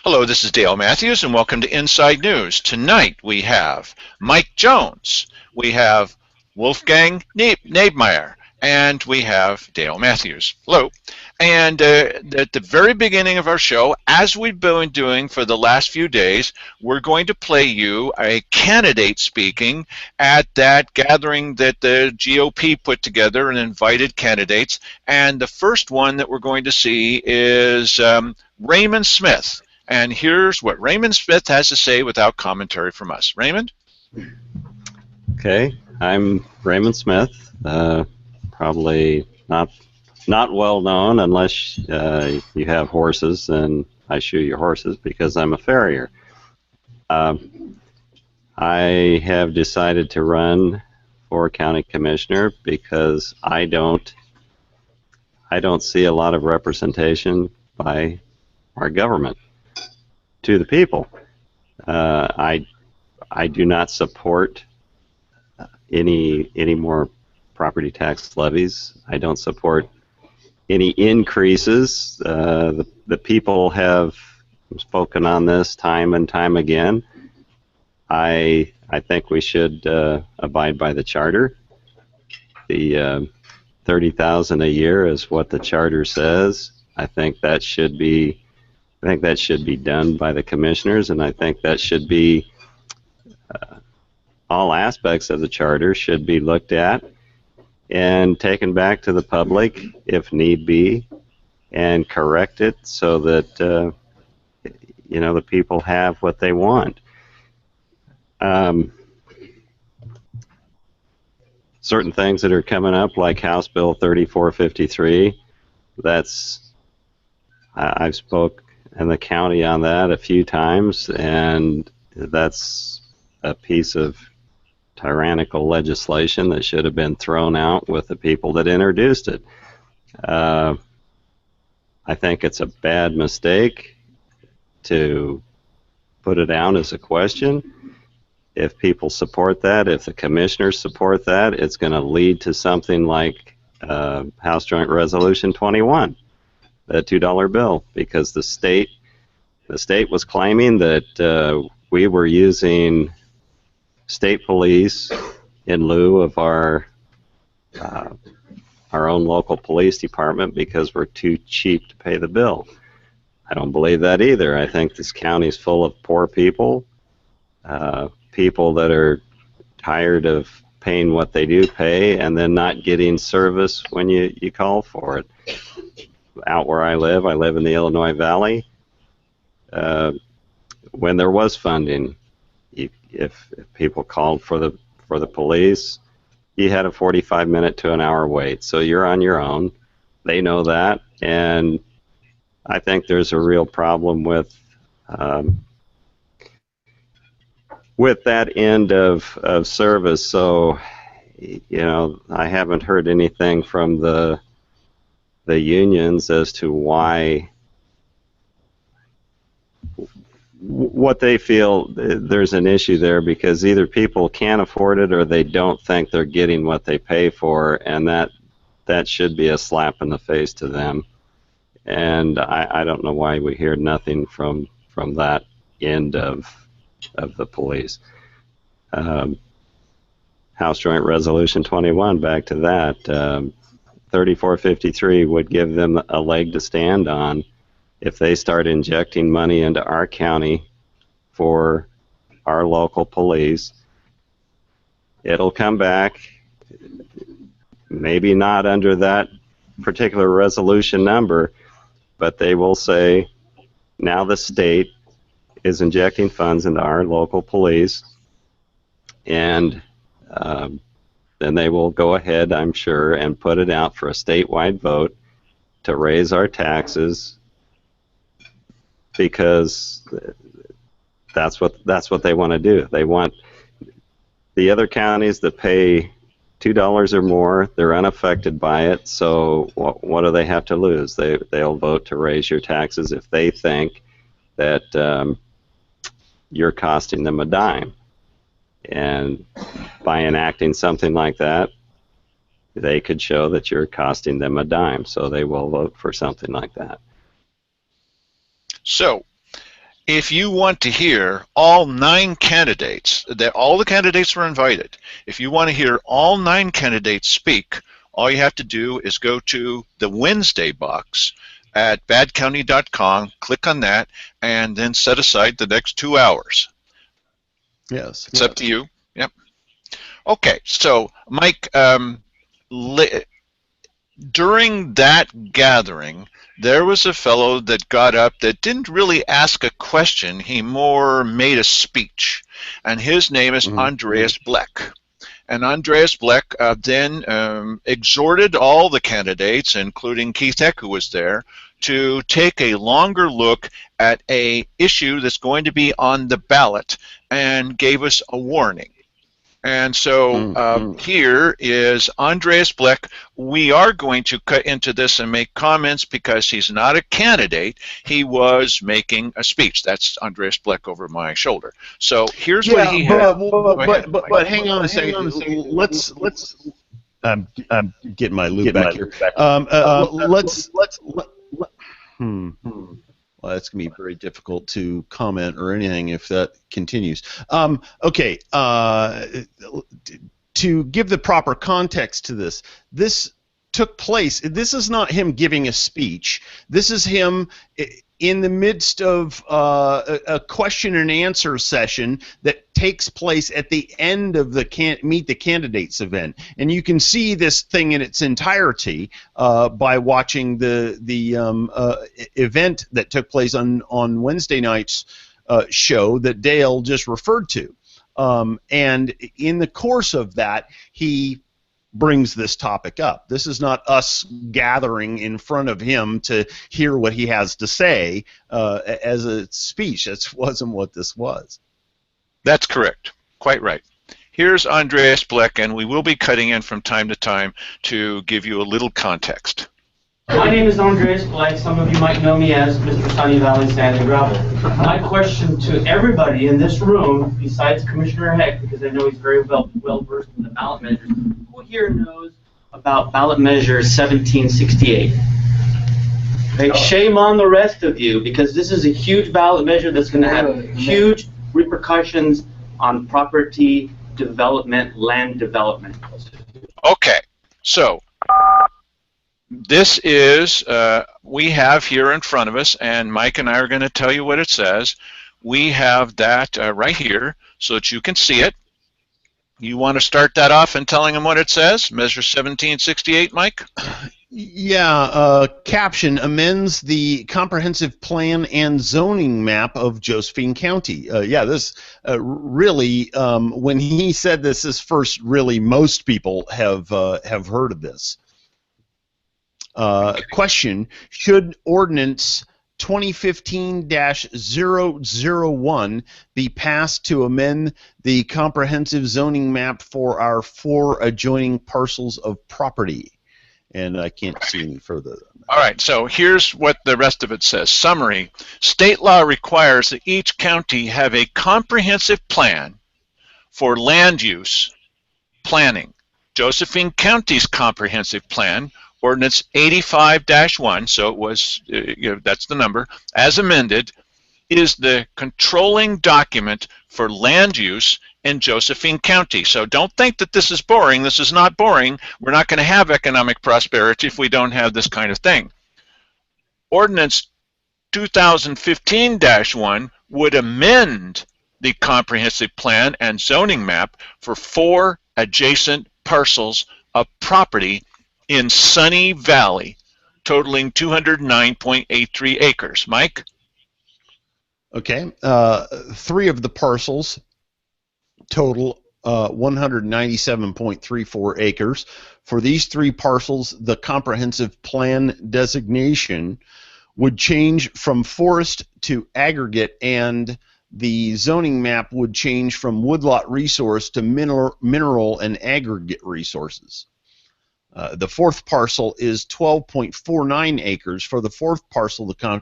Hello, this is Dale Matthews, and welcome to Inside News. Tonight we have Mike Jones, we have Wolfgang Nebmaier, and we have Dale Matthews. Hello. And at the very beginning of our show, as we've been doing for the last few days, we're going to play you a candidate speaking at that gathering that the GOP put together and invited candidates. And the first one that we're going to see is Raymond Smith. And here's what Raymond Smith has to say without commentary from us. Raymond? Okay, I'm Raymond Smith. Probably not well known unless you have horses, and I shoe your horses because I'm a farrier. I have decided to run for county commissioner because I don't see a lot of representation by our government to the people. I do not support any more property tax levies. I don't support any increases. The people have spoken on this time and time again. I think we should abide by the charter. The $30,000 a year is what the charter says. I think that should be done by the commissioners, and I think that should be all aspects of the charter should be looked at and taken back to the public if need be, and corrected so that the people have what they want. Certain things that are coming up, like House Bill 3453, I've spoke in the county on that a few times, and that's a piece of tyrannical legislation that should have been thrown out with the people that introduced it. I think it's a bad mistake to put it down as a question. If people support that, if the commissioners support that, it's going to lead to something like House Joint Resolution 21, the $2 bill, because the state was claiming that we were using state police in lieu of our own local police department because we're too cheap to pay the bill. I don't believe that either. I think this county is full of poor people, people that are tired of paying what they do pay and then not getting service when you call for it. Out where I live in the Illinois Valley. When there was funding, if people called for the police, you had a 45-minute to an hour wait. So you're on your own. They know that, and I think there's a real problem with that end of service. So, I haven't heard anything from the unions as to what they feel there's an issue there, because either people can't afford it or they don't think they're getting what they pay for, and that should be a slap in the face to them. And I don't know why we hear nothing from that end of the police. House Joint Resolution 21, back to that. 3453 would give them a leg to stand on if they start injecting money into our county for our local police. It'll come back, maybe not under that particular resolution number, but they will say, now the state is injecting funds into our local police, and then they will go ahead, I'm sure, and put it out for a statewide vote to raise our taxes, because that's what they want to do. They want the other counties that pay $2 or more, they're unaffected by it, so what do they have to lose? They'll vote to raise your taxes if they think that you're costing them a dime. And by enacting something like that, they could show that you're costing them a dime, so they will vote for something like that. So, If you want to hear all 9 candidates, that all the candidates were invited, if you want to hear all 9 candidates speak, all you have to do is go to the Wednesday box at badcounty.com, click on that, and then set aside the next 2 hours. Yes. It's up to you. Yep. Okay, so Mike, during that gathering, there was a fellow that got up that didn't really ask a question. He more made a speech, and his name is Andreas Blech. And Andreas Blech then exhorted all the candidates, including Keith Eck, who was there, to take a longer look at a issue that's going to be on the ballot, and gave us a warning. And so here is Andreas Blech. We are going to cut into this and make comments because he's not a candidate. He was making a speech. That's Andreas Blech over my shoulder. So here's what he had. But hang on a second. Let's. I'm getting my loop back here. Well, that's going to be very difficult to comment or anything if that continues. Okay, to give the proper context to this, this took place. This is not him giving a speech. This is him in the midst of a question and answer session that takes place at the end of the Meet the Candidates event. And you can see this thing in its entirety by watching the event that took place on Wednesday night's show that Dale just referred to. And in the course of that, he brings this topic up. This is not us gathering in front of him to hear what he has to say as a speech. That wasn't what this was. That's correct. Quite right. Here's Andreas Blech, and we will be cutting in from time to time to give you a little context. My name is Andreas Blech. Some of you might know me as Mr. Sunny Valley Sand and Gravel. My question to everybody in this room, besides Commissioner Heck, because I know he's very well versed in the ballot measures, who here knows about ballot measure 1768? Okay, shame on the rest of you, because this is a huge ballot measure that's going to have huge repercussions on property development, land development. Okay, so this is, we have here in front of us, and Mike and I are going to tell you what it says. We have that right here so that you can see it. You want to start that off and telling them what it says? Measure 1768, Mike? Yeah, caption amends the comprehensive plan and zoning map of Josephine County. Yeah, this really, when he said this is first, really most people have heard of this. Question, should ordinance 2015-001 be passed to amend the comprehensive zoning map for our 4 adjoining parcels of property? And I can't see any further. All right, so here's what the rest of it says. Summary, state law requires that each county have a comprehensive plan for land use planning. Josephine County's comprehensive plan, Ordinance 85-1, so it was, that's the number, as amended, is the controlling document for land use in Josephine County. So don't think that this is boring. This is not boring. We're not going to have economic prosperity if we don't have this kind of thing. Ordinance 2015-1 would amend the comprehensive plan and zoning map for 4 adjacent parcels of property in Sunny Valley, totaling 209.83 acres. Mike? Okay. 3 of the parcels total 197.34 acres. For these 3 parcels, the comprehensive plan designation would change from forest to aggregate, and the zoning map would change from woodlot resource to mineral and aggregate resources. The 4th parcel is 12.49 acres. For the 4th parcel, the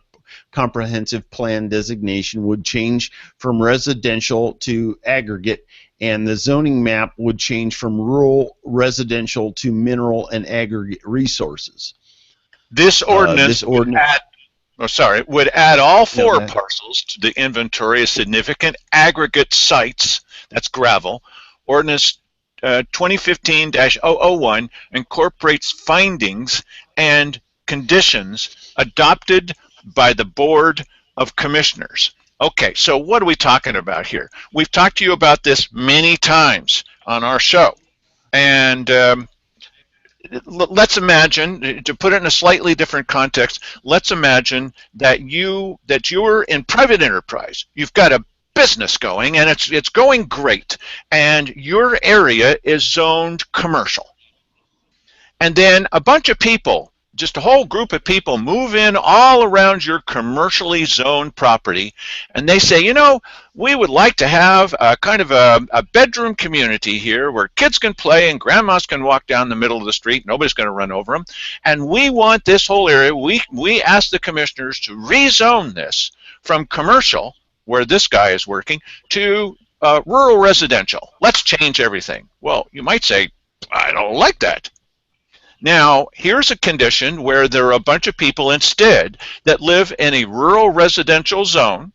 comprehensive plan designation would change from residential to aggregate, and the zoning map would change from rural residential to mineral and aggregate resources. This ordinance oh, sorry, would add all four that- parcels to the inventory of significant aggregate sites, that's gravel. Ordinance 2015-001 incorporates findings and conditions adopted by the Board of Commissioners. Okay, so what are we talking about here? We've talked to you about this many times on our show. And let's imagine, to put it in a slightly different context, let's imagine that you're in private enterprise. You've got a business going, and it's going great, and your area is zoned commercial. And then a bunch of people, just a whole group of people, move in all around your commercially zoned property, and they say, you know, we would like to have a kind of a bedroom community here where kids can play and grandmas can walk down the middle of the street. Nobody's going to run over them. And we want this whole area, we ask the commissioners to rezone this from commercial, where this guy is working, to rural residential. Let's change everything. Well, you might say, I don't like that. Now, here's a condition where there are a bunch of people instead that live in a rural residential zone.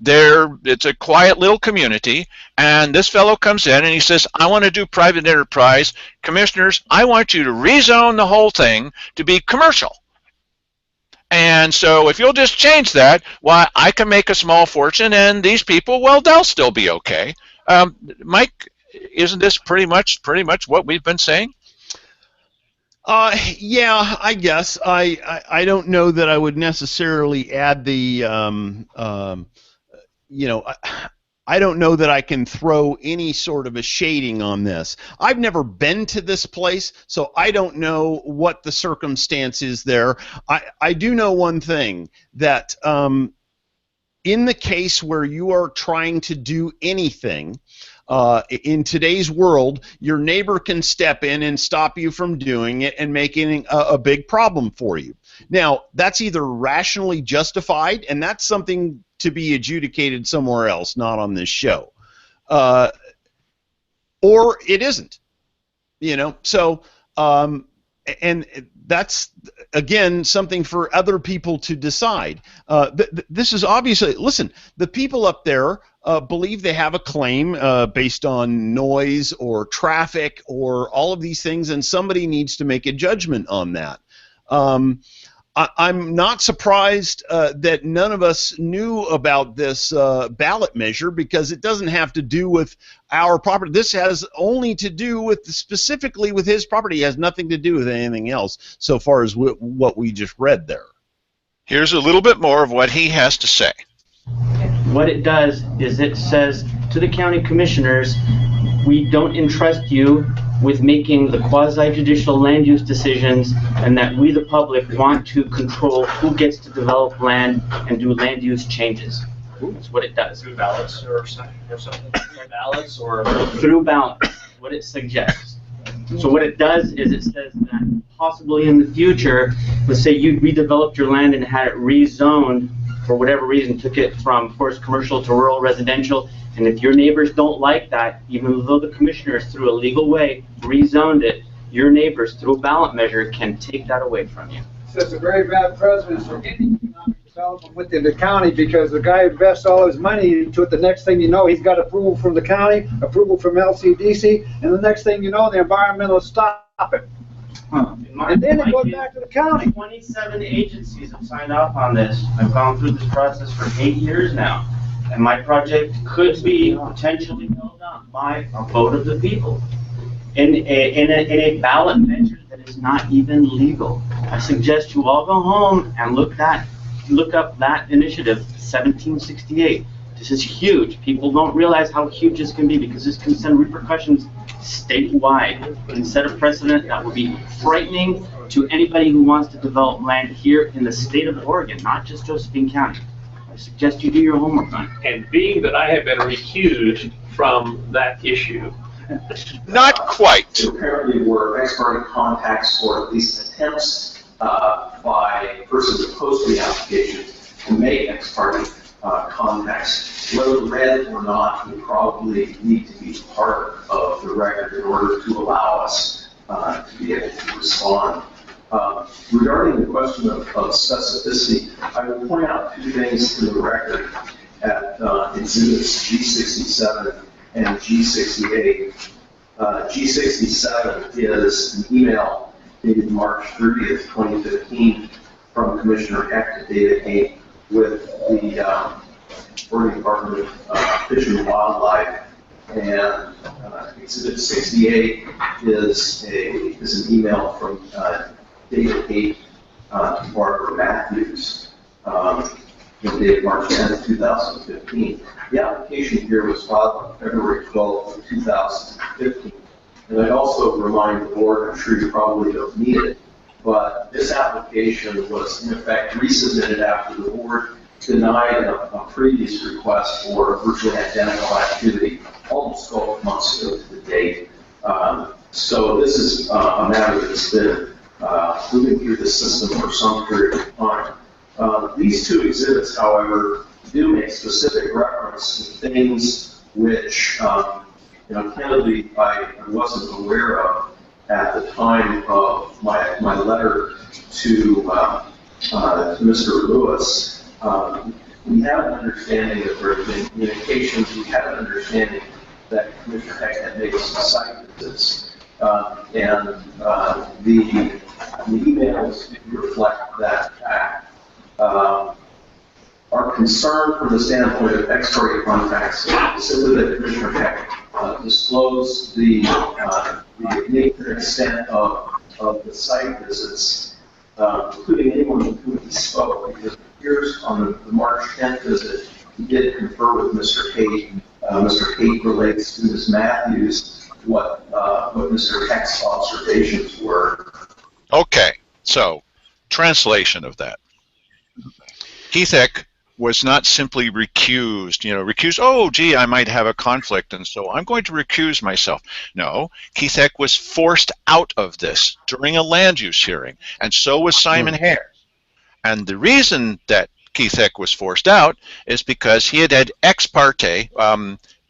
It's a quiet little community, and this fellow comes in and he says, I want to do private enterprise. Commissioners, I want you to rezone the whole thing to be commercial. And so if you'll just change that, why, I can make a small fortune, and these people, well, they'll still be okay. Mike, isn't this pretty much what we've been saying? Yeah, I guess. I don't know that I would necessarily add the, I don't know that I can throw any sort of a shading on this. I've never been to this place, so I don't know what the circumstance is there. I do know one thing, that in the case where you are trying to do anything, in today's world, your neighbor can step in and stop you from doing it and making a big problem for you. Now, that's either rationally justified, and that's something to be adjudicated somewhere else, not on this show, or it isn't. So, and that's, again, something for other people to decide. This is obviously, listen, the people up there believe they have a claim based on noise or traffic or all of these things, and somebody needs to make a judgment on that. I'm not surprised that none of us knew about this ballot measure, because it doesn't have to do with our property. This has only to do with, specifically with his property. It has nothing to do with anything else so far as what we just read there. Here's a little bit more of what he has to say. What it does is it says to the county commissioners, we don't entrust you with making the quasi-judicial land use decisions, and that we, the public, want to control who gets to develop land and do land use changes. That's what it does. Through ballots or something? Through ballots or? Through ballots, what it suggests. So what it does is it says that possibly in the future, let's say you redeveloped your land and had it rezoned for whatever reason, took it from forest commercial to rural residential, and if your neighbors don't like that, even though the commissioners through a legal way rezoned it, your neighbors through a ballot measure can take that away from you. So it's a very bad precedent for any economic development within the county, because the guy invests all his money into it. The next thing you know, he's got approval from the county, approval from LCDC, and the next thing you know, the environmentalists stop it. And then it goes back to the county. 27 agencies have signed off on this. I've gone through this process for 8 years now, and my project could be potentially held up by a vote of the people in a ballot measure that is not even legal. I suggest you all go home and look up that initiative, 1768. This is huge. People don't realize how huge this can be, because this can send repercussions statewide and set a precedent that would be frightening to anybody who wants to develop land here in the state of Oregon, not just Josephine County. I suggest you do your homework on it. And being that I have been recused from that issue. Not quite. Apparently were ex parte contacts, or at least attempts by persons opposed to the application to make ex parte contacts. Whether read or not, would probably need to be part of the record in order to allow us to be able to respond Regarding the question of specificity, I will point out two things in the record at exhibits G67 and G68. G67 is an email dated March 30th, 2015 from Commissioner Heck to David Hain with the Oregon Department of Fish and Wildlife. And Exhibit 68 is an email from David Hain to Barbara Matthews, dated March 10th, 2015. The application here was filed on February 12th of 2015. And I'd also remind the board, I'm sure you probably don't need it, but this application was in effect resubmitted after the board denied a previous request for virtually identical activity almost 12 months ago to the date. So this is a matter that's been moving through the system for some period of time. These two exhibits, however, do make specific reference to things which, candidly, I wasn't aware of at the time of my letter to Mr. Lewis. We have an understanding that there have been communications. We have an understanding that Commissioner Heck had made some site visits. And the emails reflect that fact. Our concern from the standpoint of ex parte contacts is simply that Commissioner Heck disclosed the nature and extent of the site visits, including anyone with whom he spoke, because it appears on the March 10th visit, he did confer with Mr. Haight. Mr. Haight relates to Ms. Matthews what Mr. Heck's observations were. Okay, so translation of that. Keith Heck was not simply recused, oh, gee, I might have a conflict, and so I'm going to recuse myself. No, Keith Heck was forced out of this during a land use hearing, and so was Simon Hare. And the reason that Keith Heck was forced out is because he had ex parte,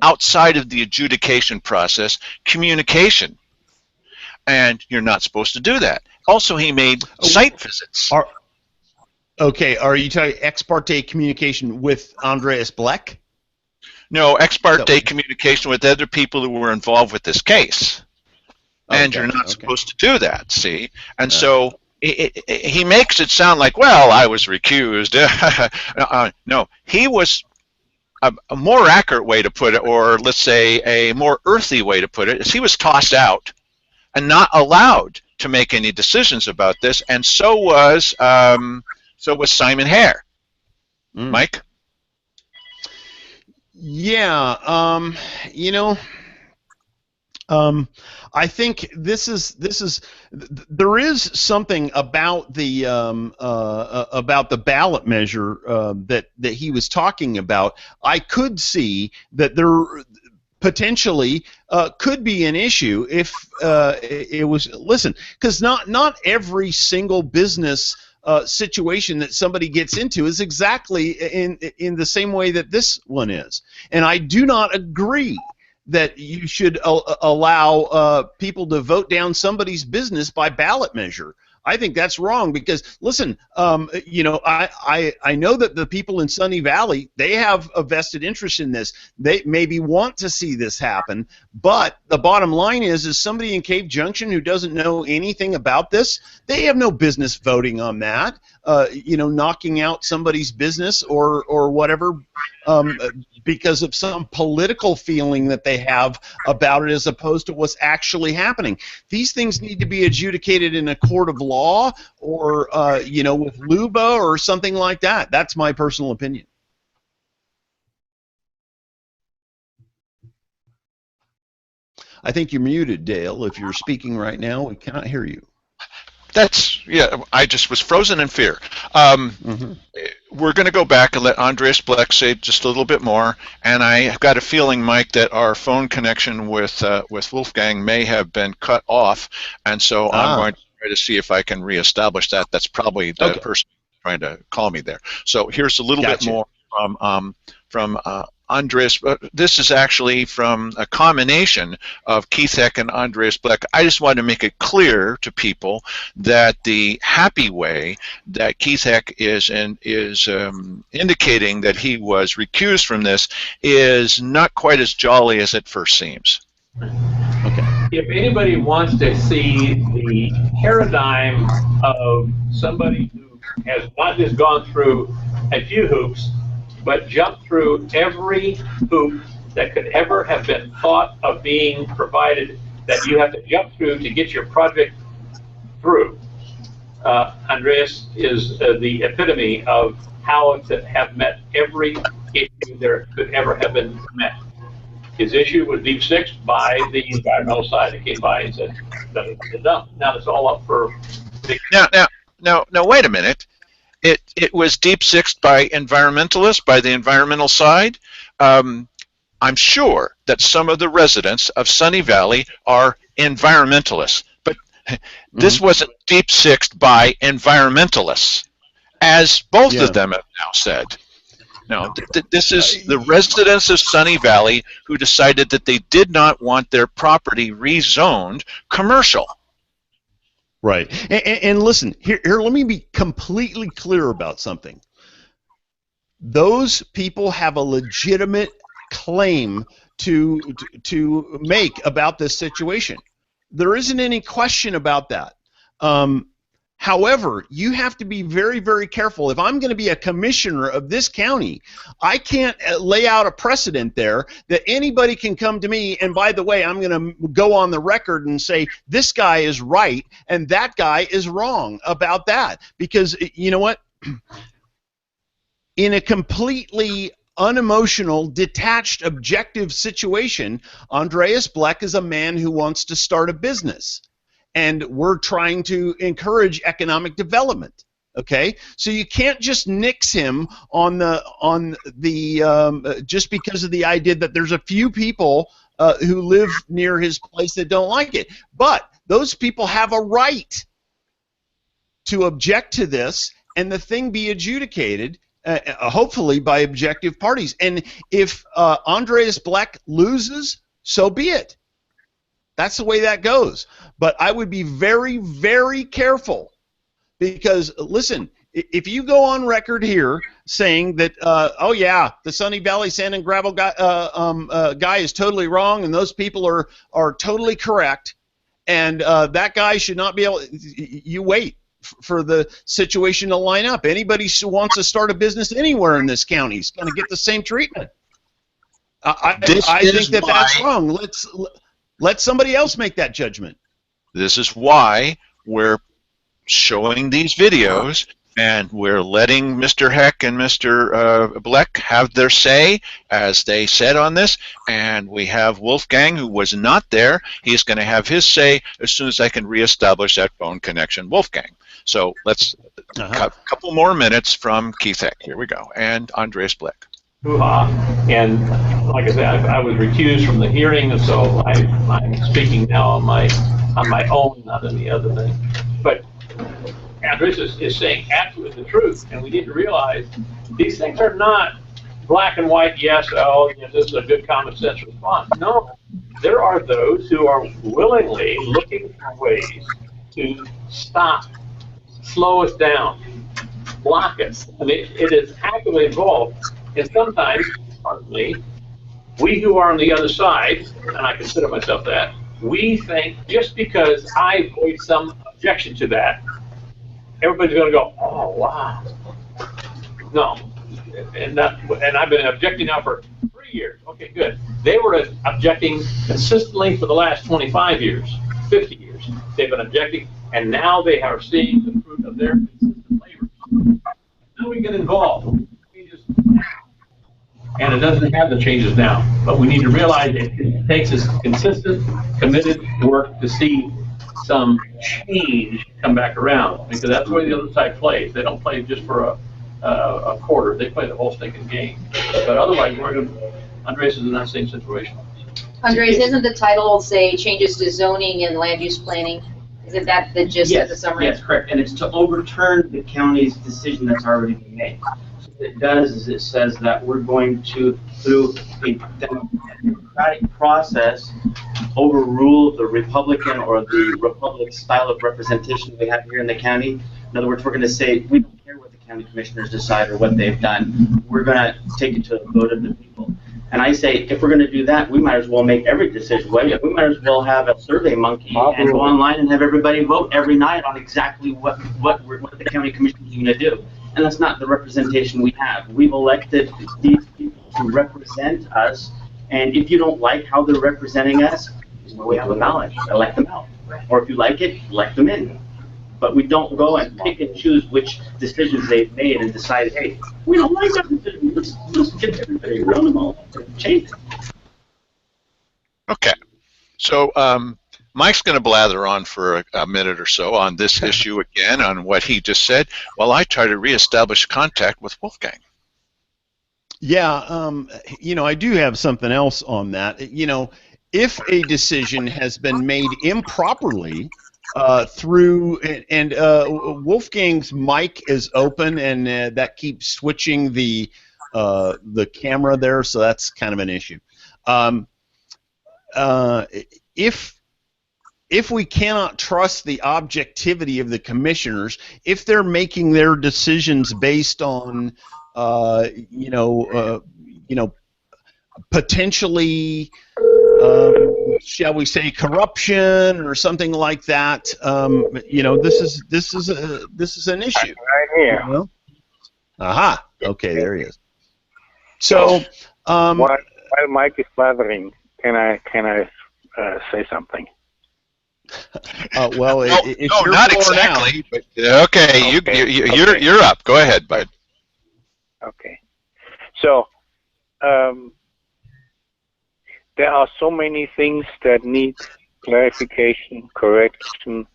outside of the adjudication process, communication. And you're not supposed to do that. Also, he made site visits. Okay, are you talking ex parte communication with Andreas Blech? No, ex parte communication with other people who were involved with this case. And you're not supposed to do that, see? And so he makes it sound like, well, I was recused. No, he was, a more accurate way to put it, or let's say a more earthy way to put it, is he was tossed out and not allowed to make any decisions about this, and so was Simon Hare. Mike? Yeah, I think there is something about the ballot measure that he was talking about. I could see that there potentially could be an issue if it was, listen, because not every single business situation that somebody gets into is exactly in the same way that this one is, and I do not agree that you should allow people to vote down somebody's business by ballot measure. I think that's wrong because, listen, I know that the people in Sunny Valley, they have a vested interest in this. They maybe want to see this happen, but the bottom line is somebody in Cave Junction who doesn't know anything about this, they have no business voting on that, knocking out somebody's business or whatever because of some political feeling that they have about it as opposed to what's actually happening. These things need to be adjudicated in a court of law or, with LUBA or something like that. That's my personal opinion. I think you're muted, Dale. If you're speaking right now, we cannot hear you. I just was frozen in fear. We're going to go back and let Andreas Blech say just a little bit more, and I've got a feeling, Mike, that our phone connection with Wolfgang may have been cut off, and so I'm going to try to see if I can reestablish that. That's probably the person trying to call me there. So here's a little bit more from Andreas, this is actually from a combination of Keith Heck and Andreas Blech. I just want to make it clear to people that the happy way that Keith Heck is indicating that he was recused from this is not quite as jolly as it first seems. Okay. If anybody wants to see the paradigm of somebody who has not just gone through a few hoops, but jumped through every hoop that could ever have been thought of being provided, that you have to jump through to get your project through, Andreas is the epitome of how to have met every issue there could ever have been met. His issue was deep sixed by the environmental side. It came by and said, "Done." Now it's all up for. Now, wait a minute. It was deep sixed by environmentalists, by the environmental side. I'm sure that some of the residents of Sunny Valley are environmentalists, but this wasn't deep sixed by environmentalists, as both of them have now said. No, this is the residents of Sunny Valley who decided that they did not want their property rezoned commercial. Right. And listen, here, let me be completely clear about something. Those people have a legitimate claim to make about this situation. There isn't any question about that. However, you have to be very, very careful. If I'm going to be a commissioner of this county, I can't lay out a precedent there that anybody can come to me, and by the way, I'm going to go on the record and say this guy is right and that guy is wrong about that. Because you know what? In a completely unemotional, detached, objective situation, Andreas Blech is a man who wants to start a business. And we're trying to encourage economic development. Okay, so you can't just nix him on the just because of the idea that there's a few people who live near his place that don't like it. But those people have a right to object to this, and the thing be adjudicated, hopefully by objective parties. And if Andreas Blech loses, so be it. That's the way that goes. But I would be very, very careful because, listen, if you go on record here saying that, oh yeah, the Sunny Valley Sand and Gravel guy is totally wrong and those people are totally correct, and that guy should not be able, you wait for the situation to line up. Anybody who wants to start a business anywhere in this county is going to get the same treatment. I think that's wrong. Let somebody else make that judgment. This is why we're showing these videos and we're letting Mr. Heck and Mr. Blech have their say, as they said on this, and we have Wolfgang, who was not there. He's going to have his say as soon as I can reestablish that phone connection. Wolfgang. So let's a couple more minutes from Keith Heck. Here we go. And Andreas Blech. Hoo-ha. And like I said, I was recused from the hearing, and so I'm speaking now on my own, not any other thing. But Andreas is saying absolutely the truth, and we need to realize these things are not black and white. Yes, oh, you know, this is a good common sense response. No, there are those who are willingly looking for ways to stop, slow us down, block us. I mean, it is actively involved. And sometimes, pardon me, we who are on the other side, and I consider myself that, we think just because I voice some objection to that, everybody's going to go, oh, wow. No. And I've been objecting now for 3 years. Okay, good. They were objecting consistently for the last 25 years, 50 years. They've been objecting, and now they are seeing the fruit of their consistent labor. Now we get involved. And it doesn't have the changes now. But we need to realize it takes us consistent, committed work to see some change come back around. Because that's the way the other side plays. They don't play just for a quarter. They play the whole stinking game. But otherwise, Andreas is in that same situation. Andreas, isn't the title say changes to zoning and land use planning? Isn't that the gist of the summary? Yes, correct. And it's to overturn the county's decision that's already been made. So it does is it says that we're going to, through a democratic process, overrule the Republican or the Republic style of representation we have here in the county. In other words, we're going to say, we don't care what the county commissioners decide or what they've done. We're going to take it to a vote of the people. And I say, if we're going to do that, we might as well make every decision. We might as well have a survey monkey and go online and have everybody vote every night on exactly what the county commission is going to do. And that's not the representation we have. We've elected these people to represent us, and if you don't like how they're representing us, well, we have a ballot. Elect them out. Or if you like it, elect them in. But we don't go and pick and choose which decisions they've made and decide, hey, we don't like that decision. Let's get everybody around them all and change it. Okay. So Mike's going to blather on for a minute or so on this issue again, on what he just said, while I try to reestablish contact with Wolfgang. Yeah, you know, I do have something else on that. You know, if a decision has been made improperly through, and Wolfgang's mic is open, and that keeps switching the camera there, so that's kind of an issue. If we cannot trust the objectivity of the commissioners, if they're making their decisions based on potentially, shall we say, corruption or something like that, you know, this is an issue. Right here. You know? Aha. Okay, there he is. So, while Mike is blathering, can I say something? Well, it's no, your not floor exactly. now. But, okay, you're up. Go ahead, bud. Okay. So, there are so many things that need clarification, correction,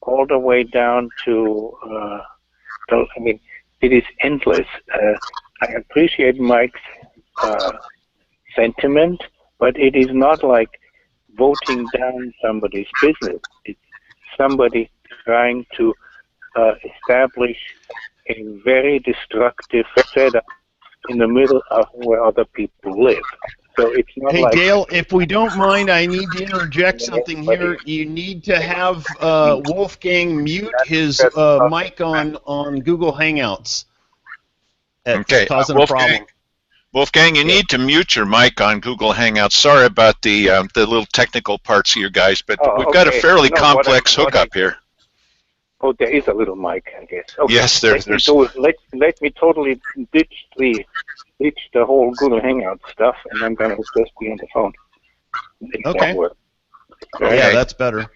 all the way down to, I mean, it is endless. I appreciate Mike's sentiment, but it is not like voting down somebody's business. It's somebody trying to establish a very destructive setup in the middle of where other people live. So it's not Hey, like... Dale, if we don't mind, I need to interject something here. You need to have Wolfgang mute his mic on Google Hangouts. Okay, causing a problem. Wolfgang, you need to mute your mic on Google Hangouts. Sorry about the little technical parts of you guys, but we've got a fairly complex hookup here. Oh, there is a little mic, I guess. Okay. Yes, there's. Let me totally ditch the whole Google Hangout stuff, and I'm gonna just be on the phone. Okay. Yeah, that's better.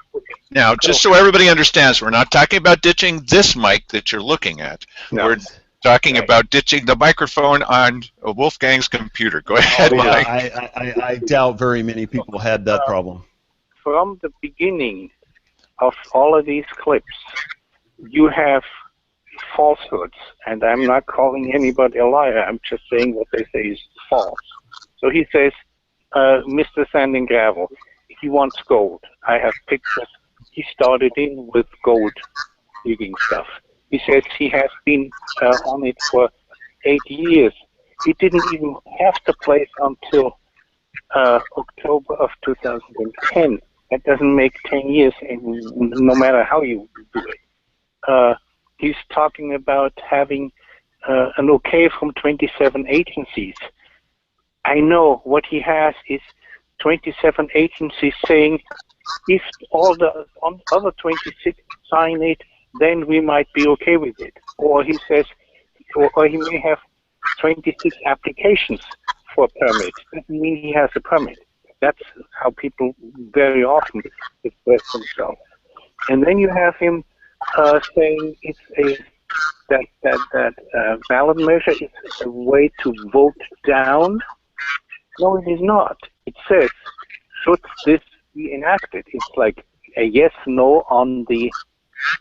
Now, just so everybody understands, we're not talking about ditching this mic that you're looking at. No. We're talking about ditching the microphone on Wolfgang's computer. Go ahead, Mike. I doubt very many people had that problem. From the beginning of all of these clips, you have falsehoods, and I'm not calling anybody a liar. I'm just saying what they say is false. So he says, Mr. Sand and Gravel, he wants gold. I have pictures. He started in with gold digging stuff. He says he has been on it for 8 years. He didn't even have the place until October of 2010. That doesn't make 10 years, no matter how you do it. He's talking about having an okay from 27 agencies. I know what he has is 27 agencies saying, if all the other 26 sign it, then we might be okay with it. Or he says, or he may have 26 applications for permits. Doesn't mean he has a permit. That's how people very often express themselves. And then you have him saying it's that ballot measure is a way to vote down. No, it is not. It says, should this be enacted? It's like a yes/no on the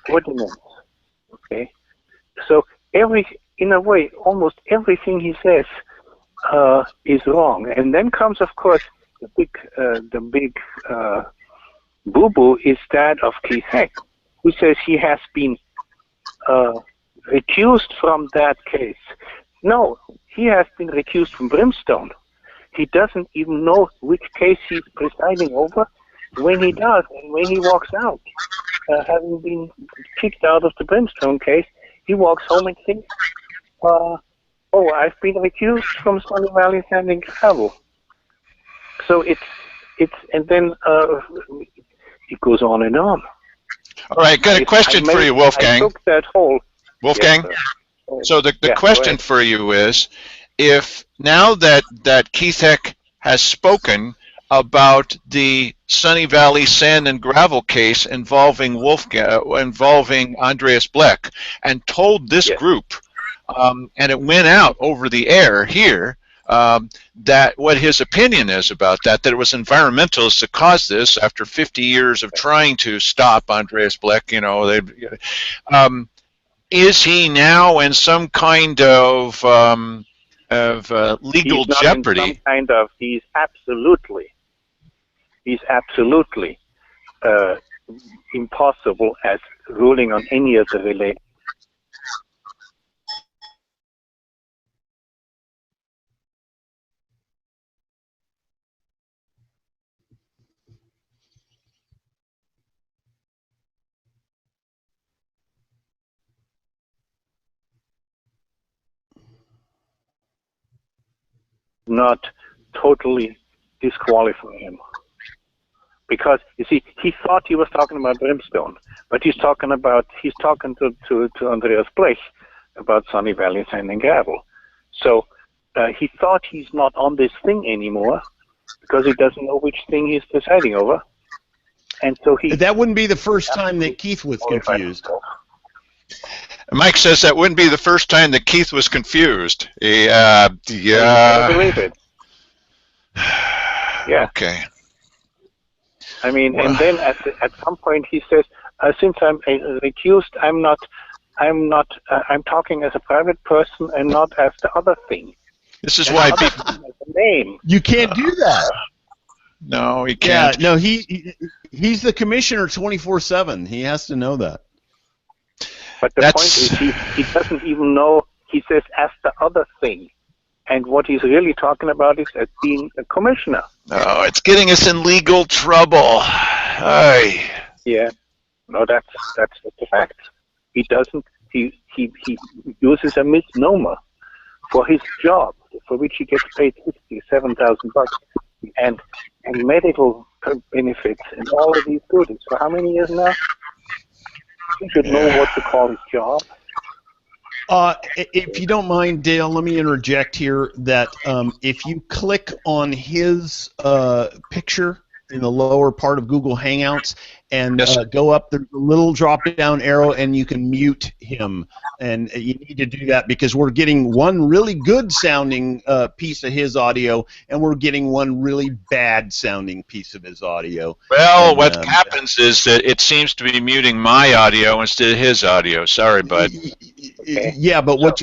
ordinance. Okay, so in a way, almost everything he says is wrong. And then comes, of course, the big boo-boo is that of Keith Heck, who says he has been recused from that case. No, he has been recused from Brimstone. He doesn't even know which case he's presiding over. When he does, and when he walks out, having been kicked out of the Brimstone case, he walks home and thinks, oh, I've been recused from Sunny Valley Sand and Gravel. So and then it goes on and on. All right, got a question for you, Wolfgang. I took that whole... Wolfgang, yes, so the question for you is, if now that Keith Heck has spoken about the Sunny Valley Sand and Gravel case involving Andreas Blech, and told this group, and it went out over the air here, that what his opinion is about that it was environmentalists that caused this after 50 years of trying to stop Andreas Blech, is he now in some kind of legal he's not jeopardy? In some kind of, he's absolutely impossible as ruling on any of the related. Not totally disqualify him. Because, you see, he thought he was talking about Brimstone, but he's talking to Andreas Blech about Sunny Valley Sand and Gravel. So he thought he's not on this thing anymore because he doesn't know which thing he's deciding over. And so that wouldn't be the first time that Keith was confused. Mike says that wouldn't be the first time that Keith was confused. I believe it. Yeah. Okay. I mean, and then at some point he says, since I'm recused, I'm talking as a private person and not as the other thing. This is why people... name. You can't do that. No, he can't. Yeah, no, he's the commissioner 24/7. He has to know that. But the point is, he doesn't even know. He says as the other thing. And what he's really talking about is as being a commissioner. Oh, it's getting us in legal trouble. Aye. Yeah. No, that's the fact. He doesn't. He uses a misnomer for his job, for which he gets paid $67,000, and medical benefits and all of these goodies. For how many years now? He should know what to call his job. If you don't mind, Dale, let me interject here that if you click on his picture in the lower part of Google Hangouts and go up, there's a little drop-down arrow, and you can mute him. And you need to do that because we're getting one really good-sounding piece of his audio, and we're getting one really bad-sounding piece of his audio. Well, and, what happens is that it seems to be muting my audio instead of his audio. Sorry, bud. Yeah, but what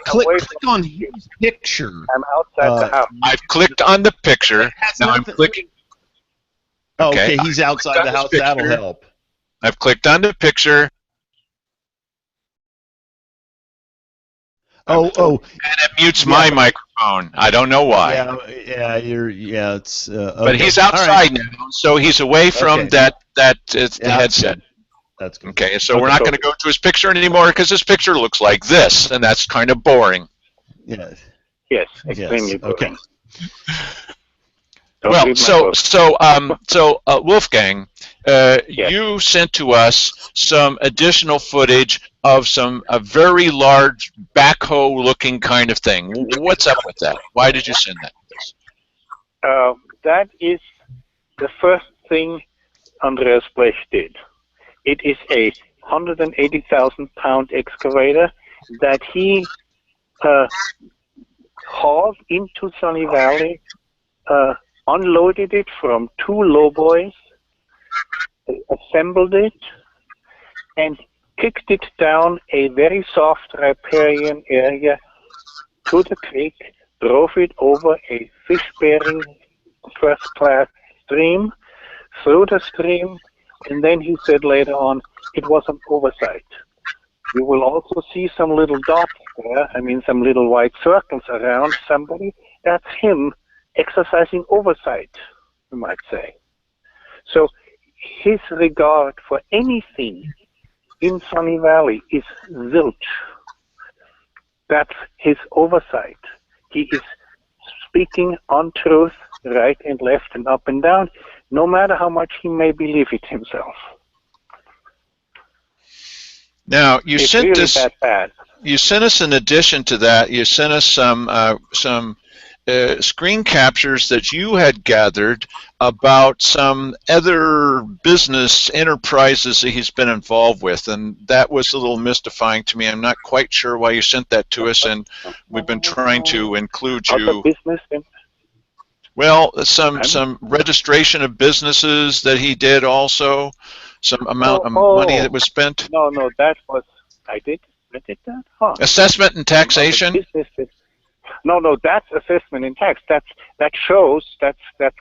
click on his picture. I'm outside the house. I've clicked on the picture. Now I'm clicking. Okay, he's outside the house. That'll help. I've clicked on the picture. And it mutes my microphone. I don't know why. It's. But he's outside now, so he's away from the headset. That's good. Okay, so we're not going to go to his picture anymore because his picture looks like this, and that's kind of boring. Yeah. Yes, extremely boring. Okay. Well, Wolfgang, you sent to us some additional footage of a very large backhoe-looking kind of thing. What's up with that? Why did you send that to us? That is the first thing Andreas Blech did. It is a 180,000-pound excavator that he hauled into Sunny Valley, unloaded it from 2 lowboys, assembled it, and kicked it down a very soft riparian area to the creek, drove it over a fish-bearing first-class stream, through the stream, and then he said later on, it was an oversight. you will also see some little dots there, I mean some little white circles around somebody. That's him exercising oversight, you might say. So his regard for anything in Sunny Valley is zilch. That's his oversight. He is speaking on truth, right and left and up and down, no matter how much he may believe it himself. Now, you It's sent really us. that bad. You sent us, in addition to that, you sent us some screen captures that you had gathered about some other business enterprises that he's been involved with, and that was a little mystifying to me. I'm not quite sure why you sent that to us, and we've been trying to include you. Other business? Well, some registration of businesses that he did also, some amount of money that was spent. No, that was, I did that? Huh. Assessment and taxation? No, that's assessment and tax. That's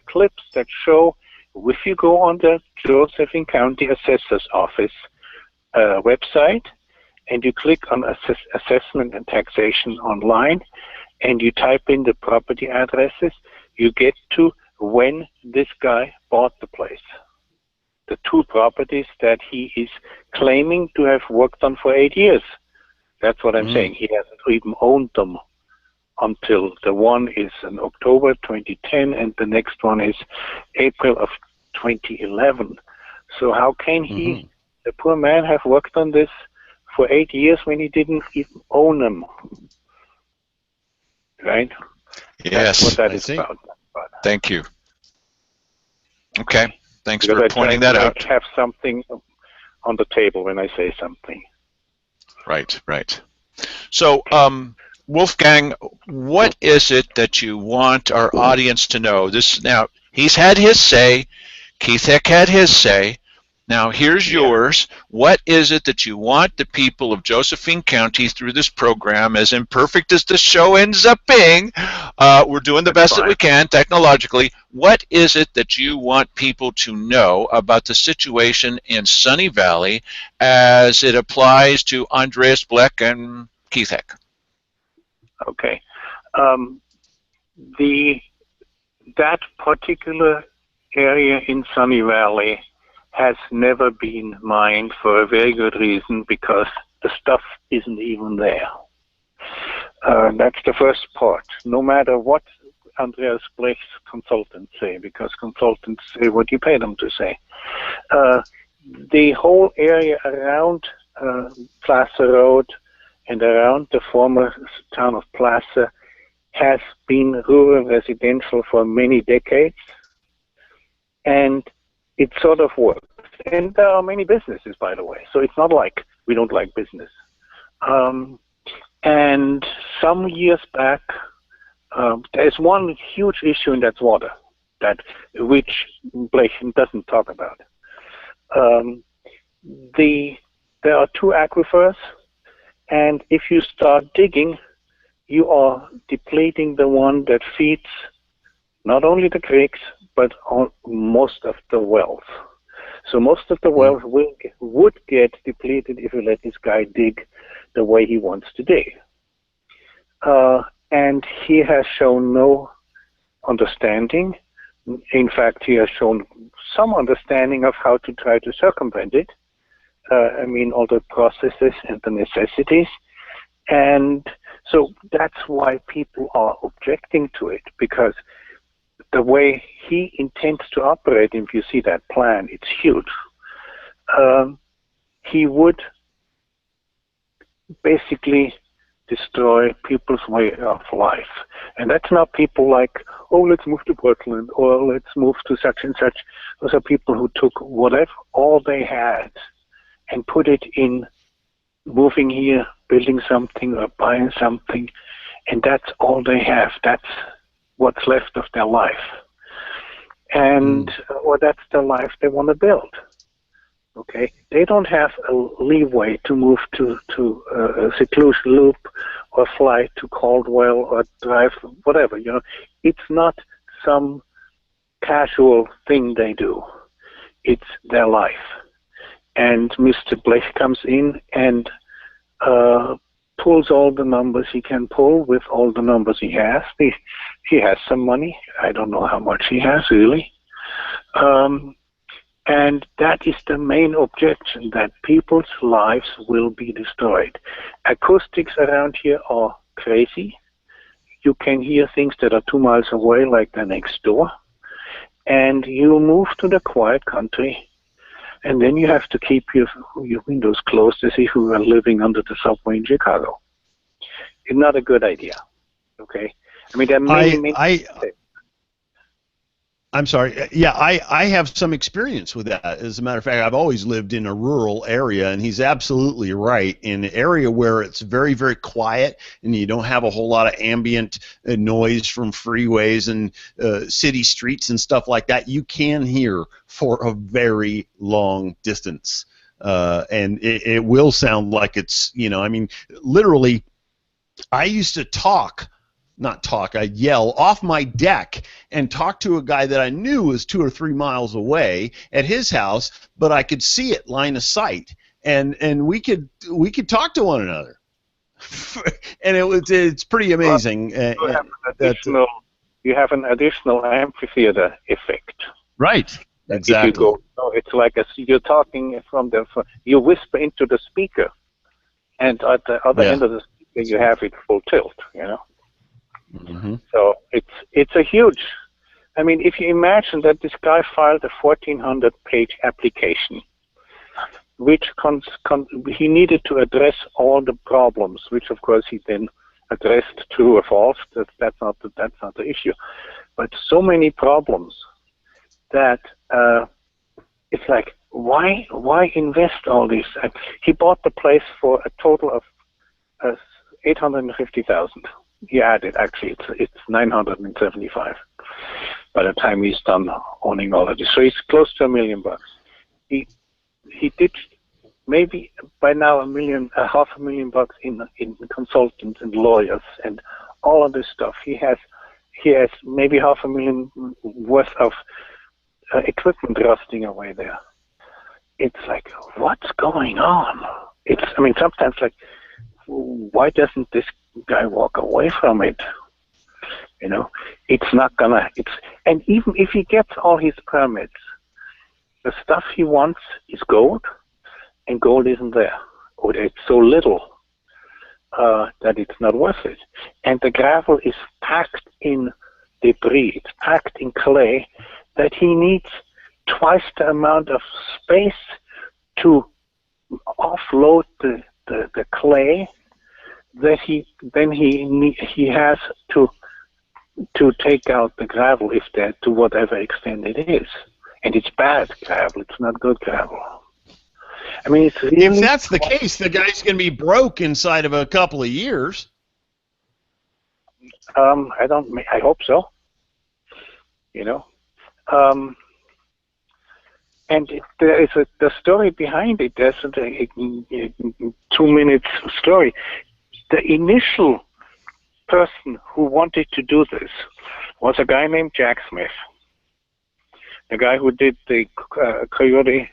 clips that show, if you go on the Josephine County Assessor's Office website, and you click on assessment and taxation online, and you type in the property addresses, you get to when this guy bought the place. The two properties that he is claiming to have worked on for 8 years. That's what I'm saying. He hasn't even owned them until the one is in October 2010 and the next one is April of 2011. So how can he, the poor man, have worked on this for 8 years when he didn't even own them? Right? Yes. That's what that is about. Thank you. Okay. Thanks Because for pointing that out. I have something on the table when I say something. Right. So, Wolfgang, what is it that you want our audience to know? Now, he's had his say. Keith Heck had his say. Now, here's yours. What is it that you want the people of Josephine County through this program, as imperfect as the show ends up being, we're doing the best that we can technologically. What is it that you want people to know about the situation in Sunny Valley as it applies to Andreas Blech and Keith Heck? Okay. That particular area in Sunny Valley has never been mined for a very good reason, because the stuff isn't even there. That's the first part. No matter what Andreas Blech's consultants say, because consultants say what you pay them to say. The whole area around Plaza Road and around the former town of Plaza has been rural residential for many decades, and it sort of works. And there are many businesses, by the way, so it's not like we don't like business. And some years back, there's one huge issue, and that's water, which Blech doesn't talk about. There are two aquifers, and if you start digging, you are depleting the one that feeds not only the creeks, but on most of the wells. So most of the wells would get depleted if you let this guy dig the way he wants to dig. And he has shown no understanding. In fact, he has shown some understanding of how to try to circumvent it. I mean, all the processes and the necessities. And so that's why people are objecting to it, because the way he intends to operate, if you see that plan, it's huge. He would basically destroy people's way of life. And that's not people like, oh, let's move to Portland, or let's move to such and such. Those are people who took whatever, all they had, and put it in moving here, building something, or buying something, and that's all they have. That's what's left of their life. And or that's the life they want to build. Okay, they don't have a leeway to move to a seclusion loop, or fly to Caldwell, or drive whatever. You know, it's not some casual thing they do. It's their life. And Mr. Blech comes in and pulls all the numbers he can pull with all the numbers he has. He has some money. I don't know how much he has, really. And that is the main objection, that people's lives will be destroyed. Acoustics around here are crazy. You can hear things that are 2 miles away, like the next door. And you move to the quiet country, and then you have to keep your windows closed as if you were living under the subway in Chicago. It's not a good idea, okay? I mean, there are many I'm sorry. Yeah, I have some experience with that. As a matter of fact, I've always lived in a rural area, and he's absolutely right. In an area where it's very, very quiet and you don't have a whole lot of ambient noise from freeways and city streets and stuff like that, you can hear for a very long distance. And it will sound like it's, I mean, literally, I used to I'd yell off my deck and talk to a guy that I knew was 2 or 3 miles away at his house, but I could see it line of sight, and we could talk to one another, and it's pretty amazing. You have an additional amphitheater effect. Right. Exactly. It's like you're talking you whisper into the speaker, and at the other end of the speaker you have it full tilt, Mm-hmm. So it's a huge. I mean, if you imagine that this guy filed a 1,400-page application, which he needed to address all the problems, which of course he then addressed true or false. That's not the issue, but so many problems that it's like, why invest all this? He bought the place for a total of $850,000. He added, actually, it's $975 by the time he's done owning all of this. So he's close to $1 million. He did maybe by now $500,000 in consultants and lawyers and all of this stuff. He has maybe $500,000 worth of equipment rusting away there. It's like, what's going on? Sometimes like, why doesn't this guy walk away from it? It's not gonna. And even if he gets all his permits, the stuff he wants is gold, and gold isn't there, or it's so little that it's not worth it. And the gravel is packed in debris, it's packed in clay, that he needs twice the amount of space to offload the clay that he has to take out the gravel, if that, to whatever extent it is. And it's bad gravel, it's not good gravel. I mean, it's really, if that's the case, the guy's going to be broke inside of a couple of years. I hope so. And there is the story behind it. There's a 2-minute story. The initial person who wanted to do this was a guy named Jack Smith, the guy who did the coyote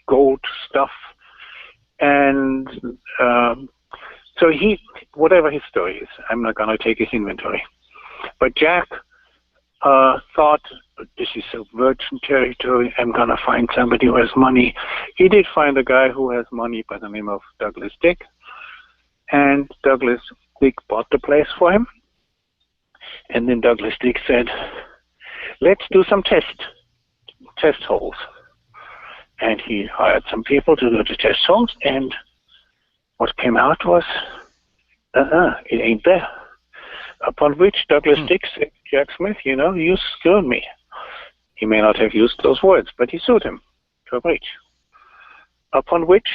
gold stuff. And so whatever his story is, I'm not going to take his inventory. But Jack thought, this is a virgin territory, I'm going to find somebody who has money. He did find a guy who has money by the name of Douglas Dick, and Douglas Dick bought the place for him. And then Douglas Dick said, let's do some test holes. And he hired some people to do the test holes, and what came out was, it ain't there. Upon which Douglas Dick said, Jack Smith, you screwed me. He may not have used those words, but he sued him to a breach. Upon which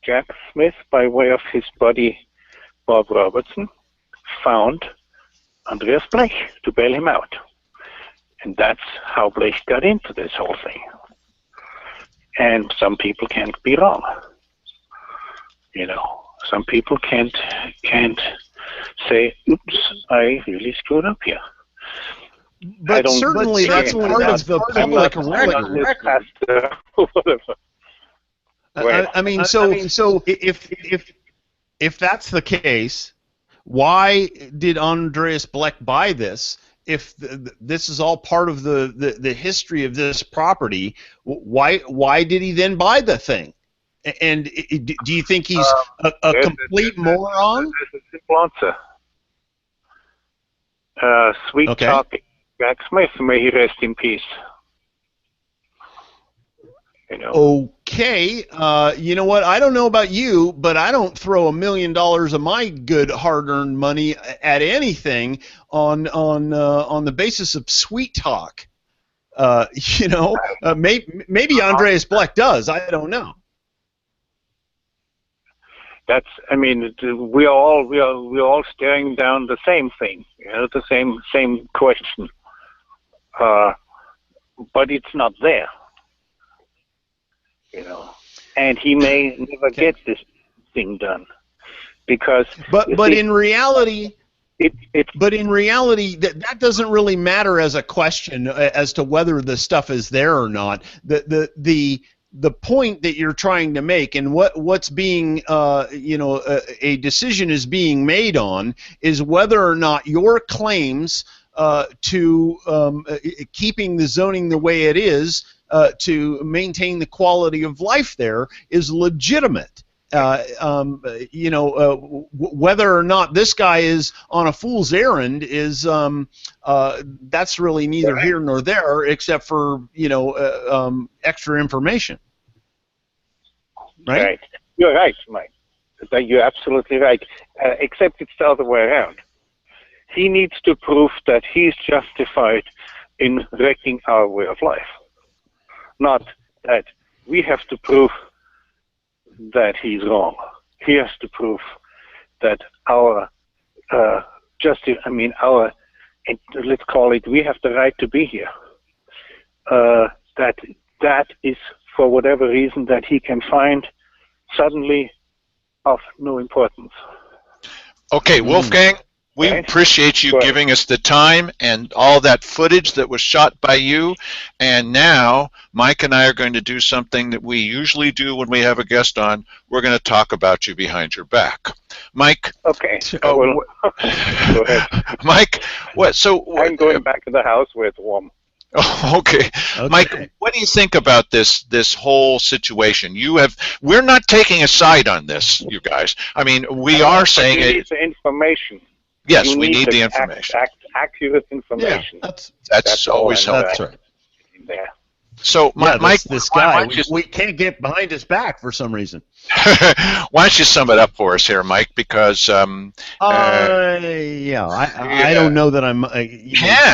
Jack Smith, by way of his buddy Bob Robertson, found Andreas Blech to bail him out. And that's how Blech got into this whole thing. And some people can't be wrong. Some people can't say, oops, I really screwed up here. But certainly that's part of the public record. I mean, so if that's the case, why did Andreas Blech buy this? If this is all part of the history of this property, why did he then buy the thing? And do you think he's a complete moron? There's a simple answer. Sweet talking Jack Smith, may he rest in peace. You know. Okay, you know what? I don't know about you, but I don't throw $1 million of my good hard-earned money at anything on the basis of sweet talk. You know, maybe Andreas Blech does. I don't know. That's. I mean, we're all staring down the same thing. You know, the same question. But it's not there. You know, and he may never get this thing done because. But in reality, that doesn't really matter as a question as to whether the stuff is there or not. The point that you're trying to make and what's being a decision is being made on is whether or not your claims to keeping the zoning the way it is. To maintain the quality of life there is legitimate. Whether or not this guy is on a fool's errand is that's really neither here nor there, except for extra information. Right? You're right, Mike. You're absolutely right. Except it's the other way around. He needs to prove that he's justified in wrecking our way of life. Not that we have to prove that he's wrong. He has to prove that our let's call it, we have the right to be here. That is, for whatever reason that he can find, suddenly of no importance. Okay, Wolfgang. We appreciate you giving us the time and all that footage that was shot by you. And now Mike and I are going to do something that we usually do when we have a guest on. We're going to talk about you behind your back. Mike. Okay. Go ahead. Mike, I'm going back to the house where it's warm. Oh, okay. Mike, what do you think about this whole situation? We're not taking a side on this, you guys. I mean, we are saying it. It's information. Yes, we need the information. Accurate information. Yeah, that's always helpful. That's right. There. So, Mike, this guy, we can't get behind his back for some reason. Why don't you sum it up for us here, Mike? Because I don't know that I'm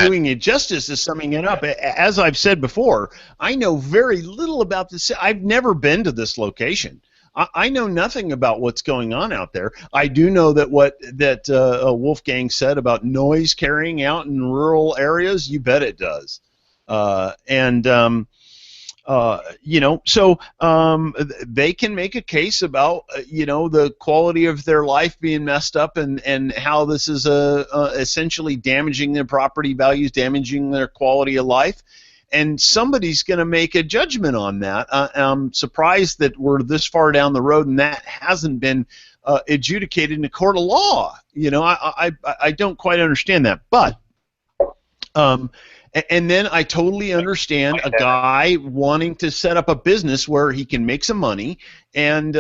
doing it justice as summing it up. As I've said before, I know very little about this. I've never been to this location. I know nothing about what's going on out there. I do know that Wolfgang said about noise carrying out in rural areas. You bet it does. So they can make a case about the quality of their life being messed up and how this is essentially damaging their property values, damaging their quality of life. And somebody's going to make a judgment on that. I'm surprised that we're this far down the road and that hasn't been adjudicated in a court of law. I don't quite understand that. But and then I totally understand a guy wanting to set up a business where he can make some money and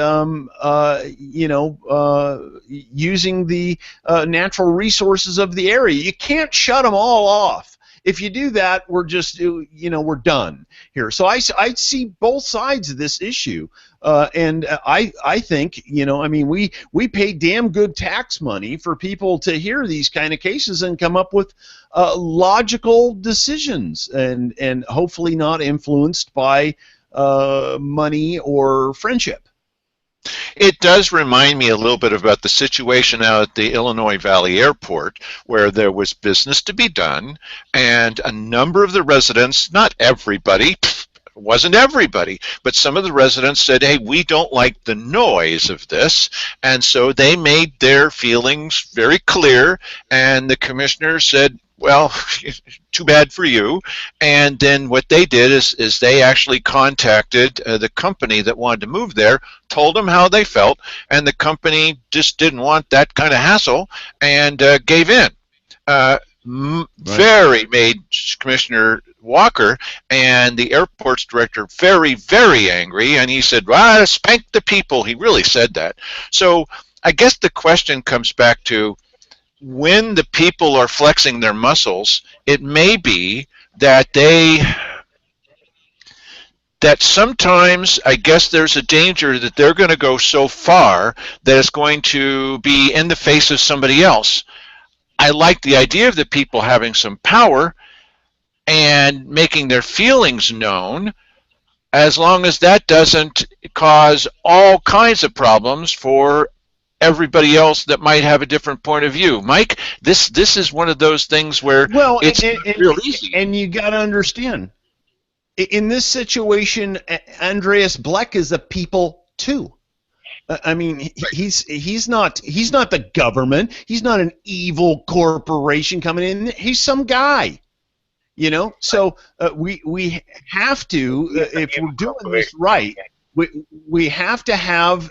using the natural resources of the area. You can't shut them all off. If you do that, we're just, we're done here. So I see both sides of this issue, and I think, we pay damn good tax money for people to hear these kind of cases and come up with logical decisions, and hopefully not influenced by money or friendship. It does remind me a little bit about the situation out at the Illinois Valley Airport, where there was business to be done, and a number of the residents, not everybody, wasn't everybody, but some of the residents said, hey, we don't like the noise of this, and so they made their feelings very clear, and the commissioner said, well, too bad for you. And then what they did is they actually contacted the company that wanted to move there, told them how they felt, and the company just didn't want that kind of hassle and gave in. Very made Commissioner Walker and the airport's director very, very angry, and he said, "Well, spank the people." He really said that. So I guess the question comes back to, when the people are flexing their muscles, it may be that that sometimes, I guess there's a danger that they're going to go so far that it's going to be in the face of somebody else. I like the idea of the people having some power and making their feelings known, as long as that doesn't cause all kinds of problems for everybody else that might have a different point of view. Mike, this is one of those things where it's real easy. And you got to understand, in this situation, Andreas Blech is a people too. I mean, he's not the government. He's not an evil corporation coming in. He's some guy, you know. So we have to, if we're doing this right, we have to have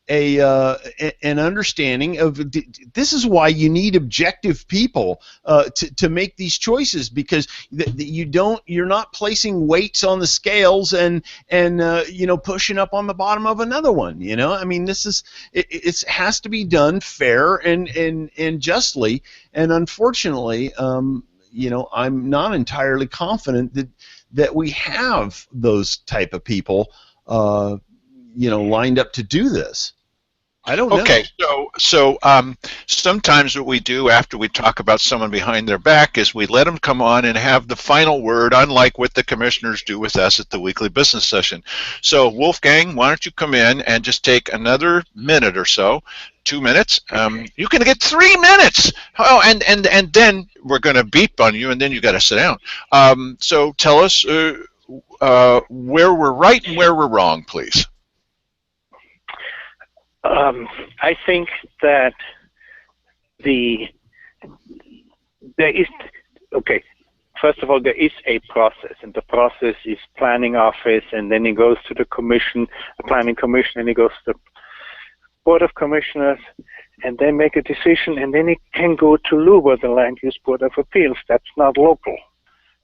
an understanding of this. Is why you need objective people to make these choices, because you're not placing weights on the scales and you know, pushing up on the bottom of another one. You know, I mean, it has to be done fair and justly, and unfortunately, you know, I'm not entirely confident that we have those type of people you know, lined up to do this. I don't know. Okay, so sometimes what we do after we talk about someone behind their back is we let them come on and have the final word, unlike what the commissioners do with us at the weekly business session. So Wolfgang, why don't you come in and just take another minute or so, 2 minutes. You can get 3 minutes. Oh, and then we're going to beep on you, and then you got to sit down. So tell us where we're right and where we're wrong, please. I think that there is, okay, first of all, there is a process, and the process is planning office, and then it goes to the commission, the planning commission, and it goes to the board of commissioners, and they make a decision, and then it can go to LUBA, the Land Use Board of Appeals. That's not local.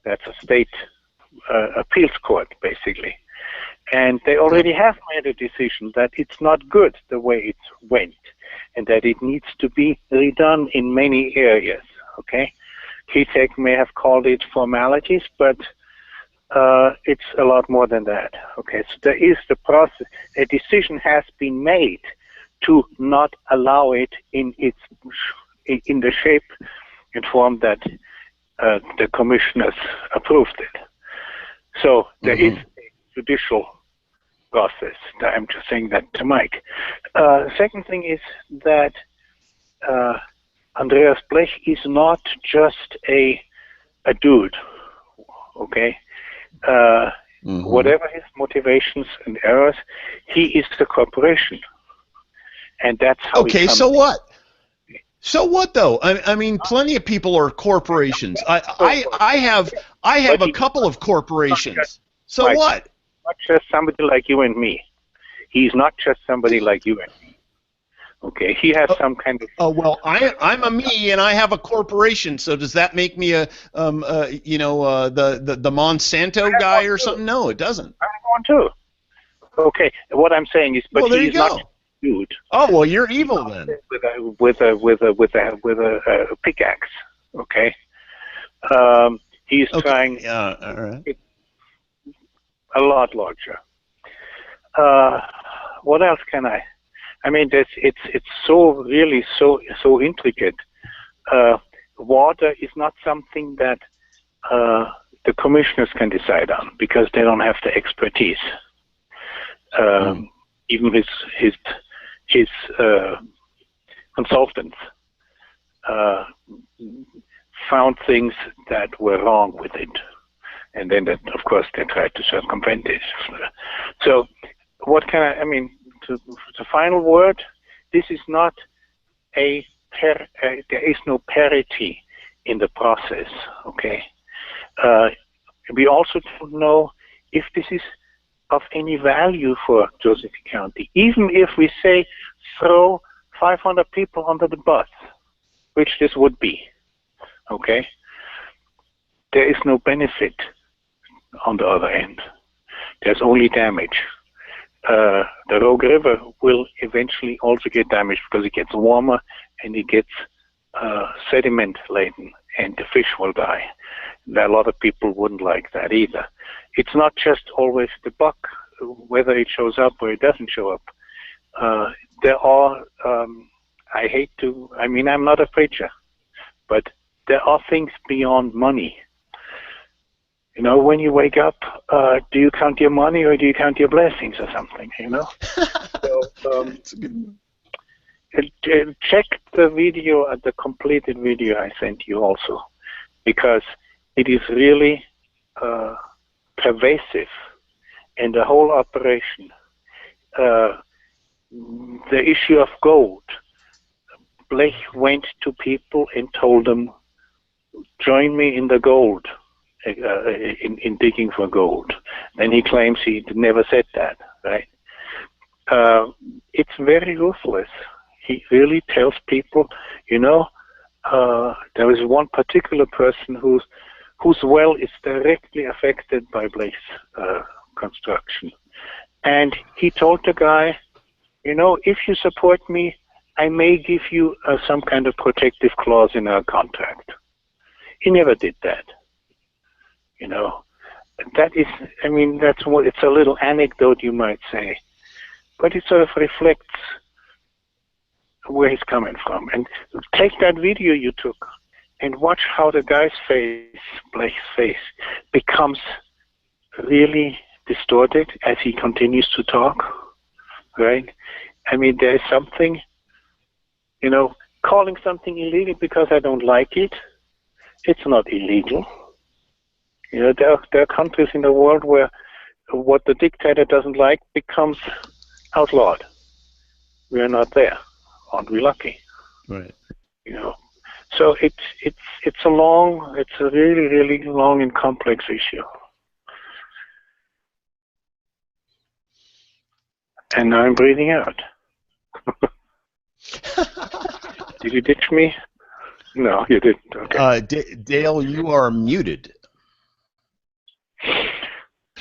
That's a state appeals court, basically. And they already have made a decision that it's not good the way it went, and that it needs to be redone in many areas, okay? KTEC may have called it formalities, but it's a lot more than that, okay? So there is the process. A decision has been made to not allow it in the shape and form that the commissioners approved it. So there is a judicial process. I'm just saying that to Mike. Second thing is that Andreas Blech is not just a dude, okay? Whatever his motivations and errors, he is the corporation, and that's how. Okay, so what? So what though? I mean, plenty of people are corporations. I have a couple of corporations. So Mike, what? Not just somebody like you and me. He's not just somebody like you and me. Okay, he has some kind of. Oh well, I'm a me and I have a corporation. So does that make me a you know the Monsanto guy or something? No, it doesn't. I want to. Okay, what I'm saying is, but he's not. Dude. Oh well, you're evil then. With a pickaxe, okay. He's trying all right. A lot larger. What else can I? I mean, it's so really so intricate. Water is not something that the commissioners can decide on because they don't have the expertise. Even his consultants found things that were wrong with it, and then that, of course, they tried to circumvent it. So, what can I mean? The final word: this is not there is no parity in the process, okay? We also don't know if this is of any value for Josephine County. Even if we say throw 500 people under the bus, which this would be, okay? There is no benefit on the other end. There's only damage. The Rogue River will eventually also get damaged because it gets warmer and it gets sediment laden, and the fish will die. A lot of people wouldn't like that either. It's not just always the buck, whether it shows up or it doesn't show up. There are, I'm not a preacher, but there are things beyond money. You know, when you wake up, do you count your money or do you count your blessings or something, you know? So, check the video, the completed video I sent you also, because it is really pervasive in the whole operation. The issue of gold. Blech went to people and told them, join me in the gold, in digging for gold. Then he claims he never said that, right? It's very ruthless. He really tells people, you know, there was one particular person whose well is directly affected by Blech's construction. And he told the guy, you know, if you support me, I may give you some kind of protective clause in our contract. He never did that. You know, that is, I mean, that's what, it's a little anecdote, you might say, but it sort of reflects where he's coming from. And take that video you took and watch how the guy's face, Blech's face, becomes really distorted as he continues to talk, right? I mean, there is something, you know, calling something illegal because I don't like it, it's not illegal. You know, there are countries in the world where what the dictator doesn't like becomes outlawed. We are not there. Aren't we lucky? Right. You know, so it's a really, really long and complex issue. And now I'm breathing out. Did you ditch me? No, you didn't. Okay. Dale, you are muted.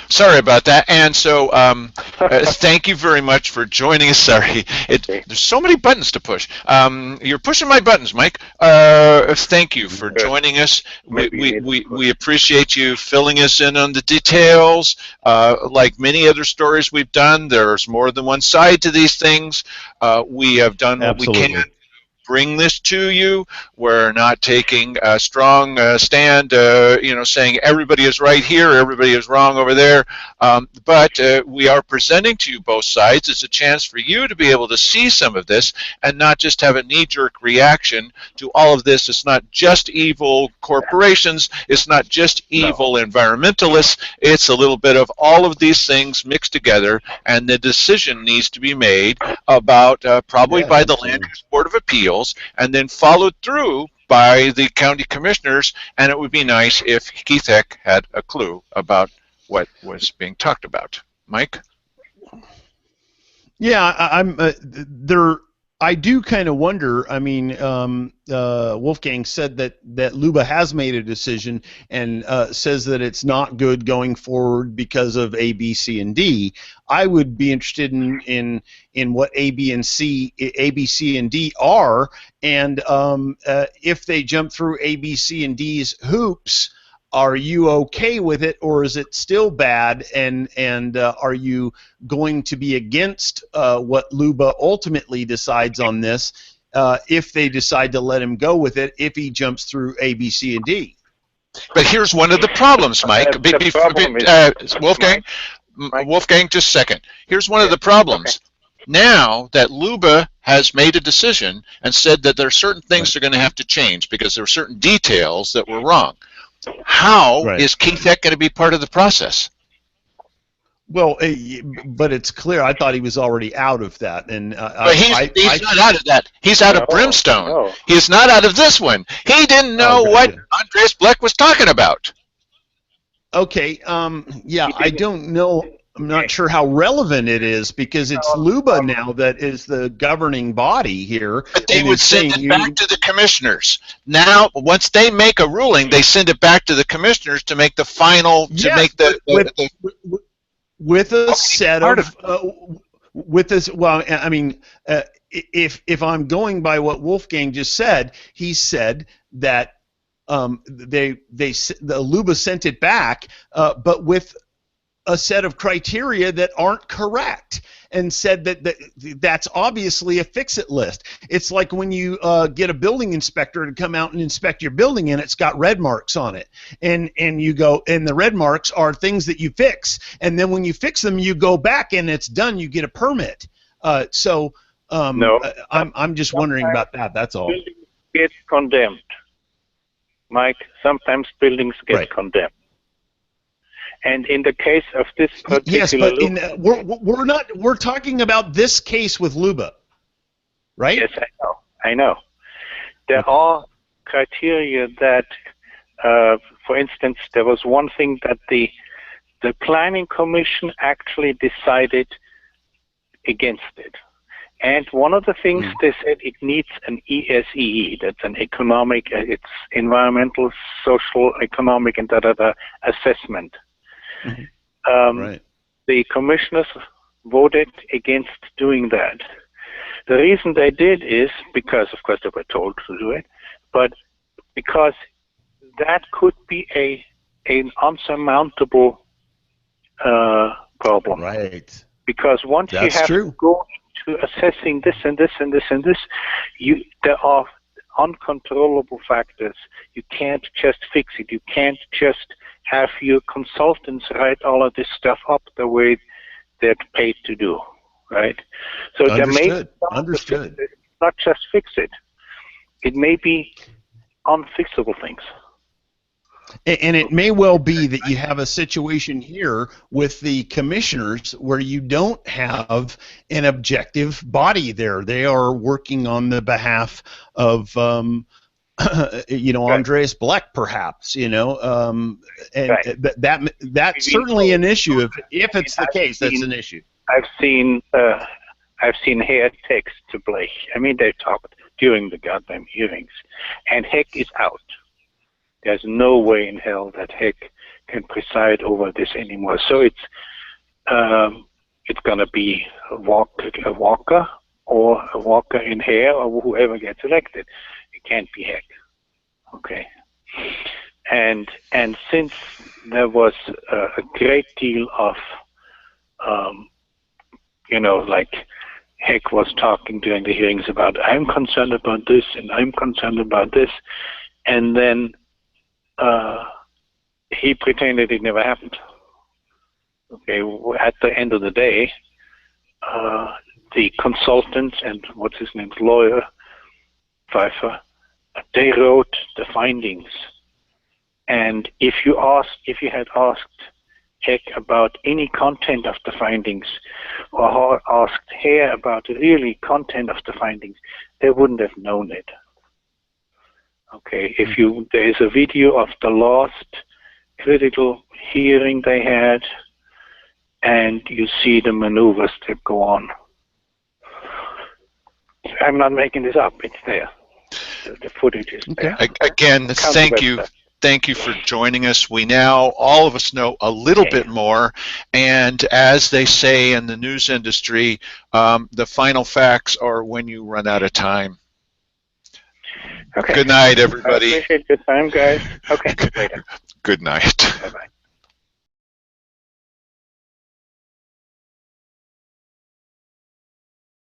Sorry about that. And so thank you very much for joining us. Sorry. There's so many buttons to push. You're pushing my buttons, Mike. Thank you for joining us. We appreciate you filling us in on the details. Like many other stories we've done, there's more than one side to these things. We have done what we can. Bring this to you. We're not taking a strong stand, you know, saying everybody is right here, everybody is wrong over there. But we are presenting to you both sides. It's a chance for you to be able to see some of this and not just have a knee-jerk reaction to all of this. It's not just evil corporations. It's not just evil environmentalists. It's a little bit of all of these things mixed together, and the decision needs to be made about probably by the Land Use Board of Appeals, and then followed through by the county commissioners. And it would be nice if Keith Heck had a clue about what was being talked about. Mike? Yeah, I'm there. I do kind of wonder. I mean, Wolfgang said that Luba has made a decision and says that it's not good going forward because of A, B, C, and D. I would be interested in what A, B, C, and D are, and if they jump through A, B, C, and D's hoops, are you okay with it, or is it still bad? And are you going to be against what Luba ultimately decides on this if they decide to let him go with it if he jumps through A, B, C, and D? But here's one of the problems, Mike. Wolfgang, Wolfgang, just a second. Here's one of the problems. Now that Luba has made a decision and said that there are certain things that are going to have to change because there are certain details that were wrong. How is Keith Heck going to be part of the process? Well, but it's clear. I thought he was already out of that, and But he's not out of that. He's out of brimstone. No. He's not out of this one. He didn't know what Andreas Blech was talking about. Okay. Yeah, I don't know. I'm not sure how relevant it is because it's LUBA now that is the governing body here. But they would send it back to the commissioners. Now, once they make a ruling, they send it back to the commissioners to make the final, to make the with a set of with this. Well, I mean, if I'm going by what Wolfgang just said, he said that the LUBA sent it back, but with a set of criteria that aren't correct, and said that's obviously a fix-it list. It's like when you get a building inspector to come out and inspect your building and it's got red marks on it, and you go, and the red marks are things that you fix, and then when you fix them you go back and it's done, you get a permit. No. I'm just wondering about that, that's all. Buildings get condemned, Mike. Sometimes buildings get condemned. And in the case of this particular, yes, but we're talking about this case with LUBA, right? Yes, I know. There are criteria that, for instance, there was one thing that the Planning Commission actually decided against it. And one of the things they said, it needs an ESE, that's an economic, it's environmental, social, economic, and assessment. The commissioners voted against doing that. The reason they did is because, of course, they were told to do it, but because that could be an unsurmountable problem. Right. Because once you have to go into assessing this and this and this and this, there are uncontrollable factors. You can't just fix it. You can't just have your consultants write all of this stuff up the way they're paid to do, right? So there may be not just fix it. It may be unfixable things. And it may well be that you have a situation here with the commissioners where you don't have an objective body there. They are working on the behalf of Andreas Blech, perhaps, and that's certainly an issue. If it's the case, that's an issue. I've seen Herr text to Blech. I mean, they talked during the goddamn hearings, and Heck is out. There's no way in hell that Heck can preside over this anymore. So it's going to be a Walker or a Walker in Herr or whoever gets elected. It can't be Heck. Okay. And since there was a great deal of, like Heck was talking during the hearings about, I'm concerned about this and I'm concerned about this, and then he pretended it never happened. Okay, at the end of the day, the consultants and what's his name's lawyer, Pfeiffer, they wrote the findings. And if you had asked Heck about any content of the findings, or asked Herr about the really content of the findings, they wouldn't have known it. Okay, there is a video of the last critical hearing they had, and you see the maneuvers that go on. I'm not making this up, it's there. The footage is there. Again, thank you for joining us. We now, all of us, know a little bit more, and as they say in the news industry, the final facts are when you run out of time. Okay. Good night, everybody. I appreciate your time, guys. Okay, later. Good night. Bye-bye.